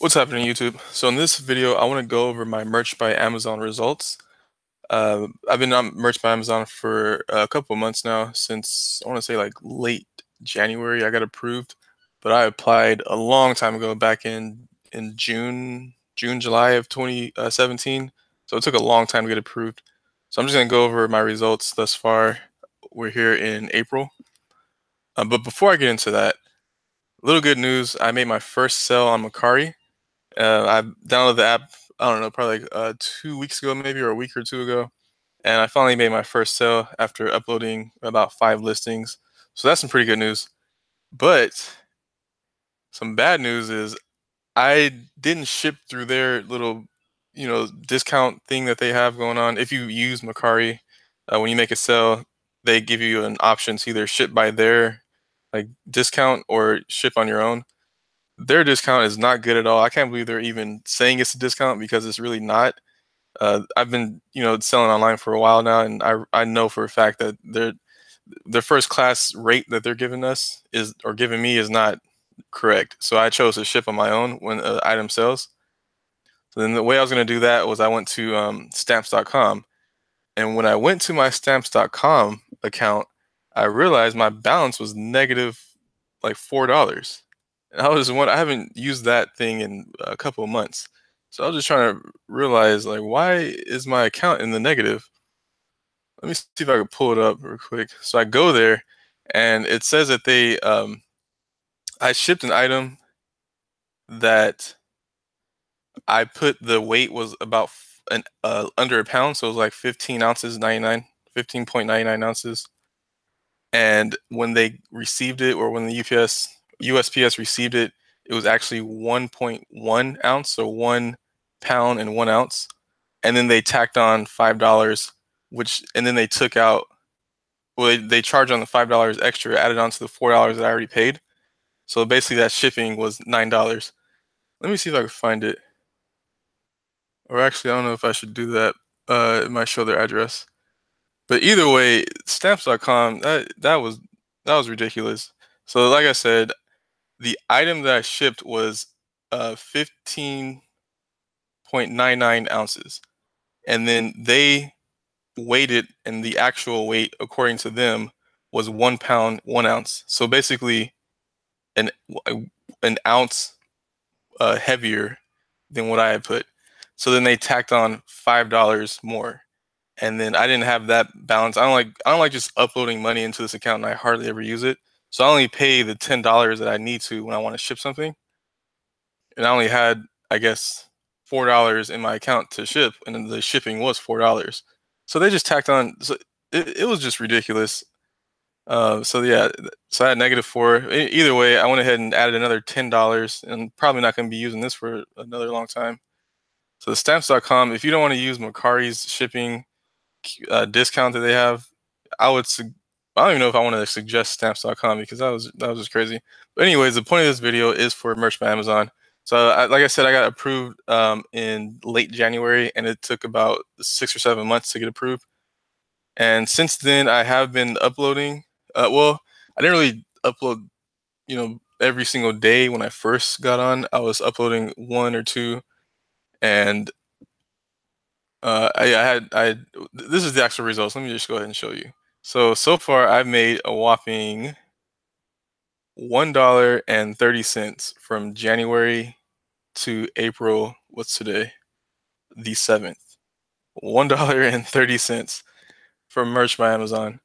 What's happening, YouTube? So in this video, I want to go over my Merch by Amazon results. I've been on Merch by Amazon for a couple of months now, since I want to say like late January I got approved, but I applied a long time ago, back in July of 2017. So it took a long time to get approved. So I'm just gonna go over my results thus far. We're here in April. But before I get into that, little good news: I made my first sale on Mercari. I downloaded the app, I don't know, probably like 2 weeks ago, maybe, or a week or two ago. And I finally made my first sale after uploading about 5 listings. So that's some pretty good news. But some bad news is I didn't ship through their little, discount thing that they have going on. If you use Mercari, when you make a sale, they give you an option to either ship by their like discount or ship on your own. Their discount is not good at all. I can't believe they're even saying it's a discount, because it's really not. I've been, selling online for a while now, and I know for a fact that their first class rate that they're giving us is, or giving me, is not correct. So I chose to ship on my own when an item sells. So then the way I was going to do that was I went to stamps.com, and when I went to my stamps.com account, I realized my balance was negative like $4. And I haven't used that thing in a couple of months. So I was just trying to realize, like, why is my account in the negative? Let me see if I can pull it up real quick. So I go there, and it says that I shipped an item that I put the weight was about under a pound. So it was like 15 ounces, 15.99 ounces. And when they received it, or when the USPS received it, it was actually 1.1 ounce, so 1 pound and 1 ounce. And then they tacked on $5, and then they took out, well, they charged on the $5 extra, added on to the $4 that I already paid. So basically that shipping was $9. Let me see if I can find it. Or actually, I don't know if I should do that. It might show their address. But either way, stamps.com, that was ridiculous. So like I said, the item that I shipped was 15.99 ounces. And then they weighed it, and the actual weight, according to them, was 1 pound, 1 ounce. So basically an an ounce heavier than what I had put. So then they tacked on $5 more. And then I didn't have that balance. I don't like just uploading money into this account, and I hardly ever use it. So I only pay the $10 that I need to when I want to ship something. And I only had, I guess, $4 in my account to ship, and then the shipping was $4. So they just tacked on. So it was just ridiculous. So yeah, so I had -4. Either way, I went ahead and added another $10, and probably not going to be using this for another long time. So the stamps.com, if you don't want to use Mercari's shipping discount that they have, I don't even know if I want to suggest stamps.com, because that was just crazy. But anyways, the point of this video is for Merch by Amazon. So like I said, I got approved in late January, and it took about 6 or 7 months to get approved. And since then, I have been uploading. Well, I didn't really upload, every single day. When I first got on, I was uploading one or two, and this is the actual results. Let me just go ahead and show you. So far, I've made a whopping $1.30 from January to April. What's today? The 7th. $1.30 from Merch by Amazon.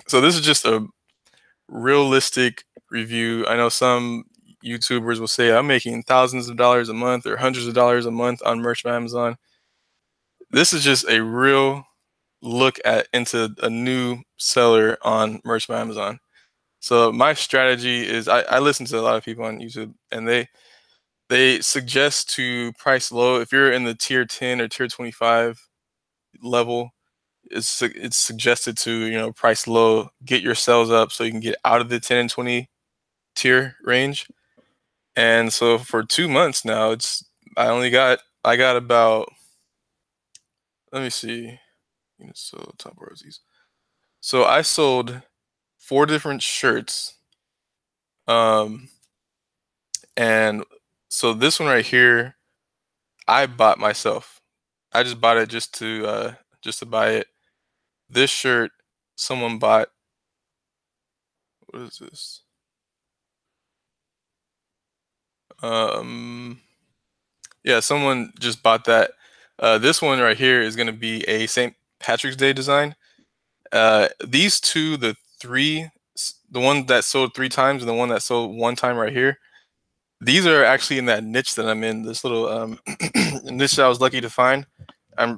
So this is just a realistic review. I know some YouTubers will say I'm making thousands of dollars a month or hundreds of dollars a month on Merch by Amazon. This is just a real look into a new seller on Merch by Amazon. So my strategy is, I listen to a lot of people on YouTube, and they suggest to price low. If you're in the tier 10 or tier 25 level, it's suggested to, price low, get your sales up so you can get out of the 10 and 20 tier range. And so for 2 months now, I got about, let me see, so top rosies. So I sold 4 different shirts, um, and So this one right here, I bought myself. I just bought it just to buy it. This shirt, someone bought. What is this? Um, yeah, someone just bought that. This one right here is gonna be a St. Patrick's Day design. These two, the one that sold 3 times and the one that sold 1 time right here, these are actually in that niche that I'm in. This little niche that I was lucky to find. I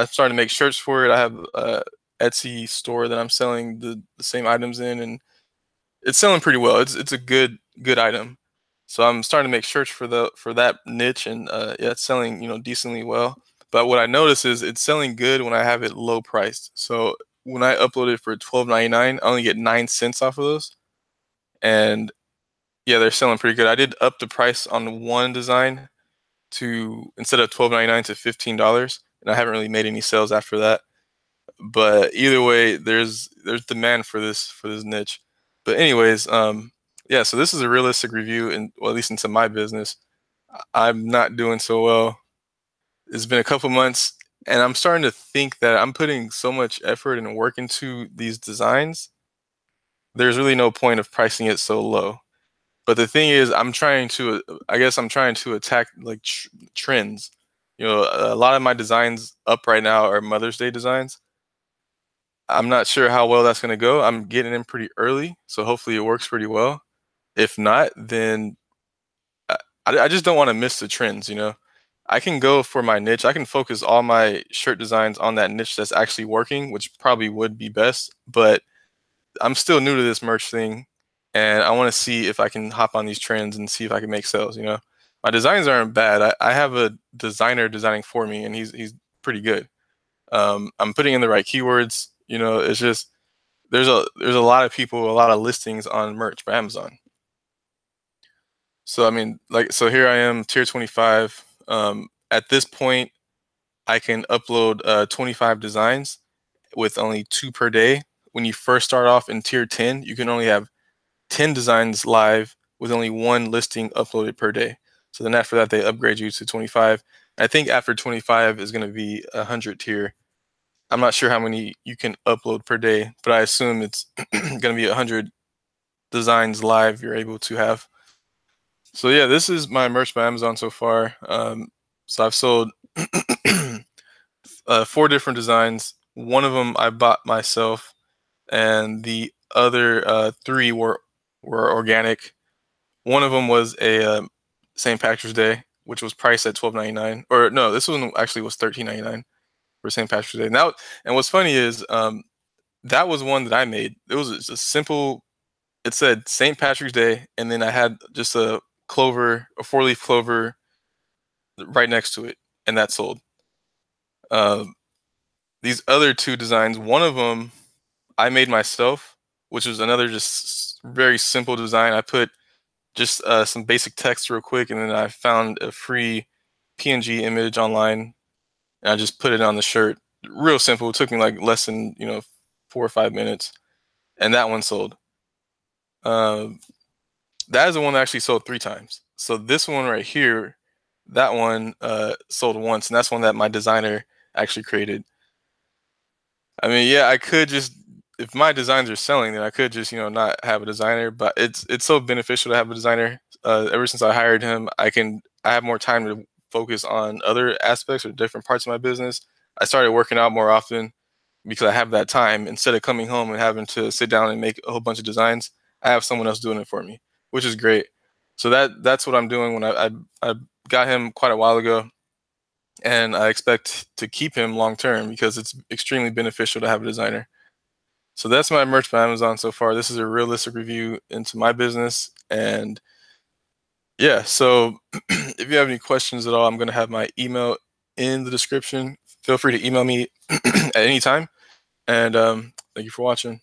started to make shirts for it. I have a Etsy store that I'm selling the same items in, and it's selling pretty well. It's a good item. So I'm starting to make shirts for that niche, and yeah, it's selling decently well. But what I notice is it's selling good when I have it low priced. So when I upload it for 12.99, I only get 9 cents off of those, and yeah, they're selling pretty good. I did up the price on one design to instead of 12.99 to $15, and I haven't really made any sales after that. But either way, there's demand for this niche. But anyways, yeah, so this is a realistic review, and well, at least into my business. I'm not doing so well. It's been a couple months, and I'm starting to think that I'm putting so much effort and work into these designs. There's really no point of pricing it so low. But the thing is, I guess I'm trying to attack like trends. A lot of my designs up right now are Mother's Day designs. I'm not sure how well that's gonna go. I'm getting in pretty early, so hopefully it works pretty well. If not, then I, I just don't want to miss the trends. I can go for my niche. I can focus all my shirt designs on that niche that's actually working, which probably would be best. But I'm still new to this merch thing, and I want to see if I can hop on these trends and see if I can make sales. My designs aren't bad. I have a designer designing for me, and he's pretty good. I'm putting in the right keywords. It's just there's a lot of people, a lot of listings on merch by Amazon. So I mean, like, so here I am, tier 25. At this point, I can upload 25 designs with only 2 per day. When you first start off in tier 10, you can only have 10 designs live with only one listing uploaded per day. So then after that, they upgrade you to 25. I think after 25 is going to be 100 tier. I'm not sure how many you can upload per day, but I assume it's going to be 100 designs live you're able to have. So yeah, this is my merch by Amazon so far. So I've sold 4 different designs. One of them I bought myself, and the other 3 were organic. One of them was a St. Patrick's Day, which was priced at 12.99. Or no, this one actually was 13.99 for St. Patrick's Day. Now, and what's funny is that was one that I made. It was just a simple. It said St. Patrick's Day, and then I had just a 4-leaf clover right next to it, and that sold. Um, these other 2 designs, one of them I made myself, which was another just very simple design. I put just some basic text real quick, and then I found a free PNG image online, and I just put it on the shirt. Real simple. It took me like less than 4 or 5 minutes, and that one sold. Um, that is the one that actually sold 3 times. So this one right here, that one sold once, and that's one that my designer actually created. I mean, yeah, I could just if my designs are selling, then I could just not have a designer. But it's so beneficial to have a designer. Ever since I hired him, I have more time to focus on other aspects or different parts of my business. I started working out more often because I have that time instead of coming home and having to sit down and make a whole bunch of designs. I have someone else doing it for me, which is great. So that's what I'm doing. When I got him quite a while ago, and I expect to keep him long term because it's extremely beneficial to have a designer. So that's my merch by Amazon so far. This is a realistic review into my business. And yeah, so if you have any questions at all, I'm going to have my email in the description. Feel free to email me at any time. And thank you for watching.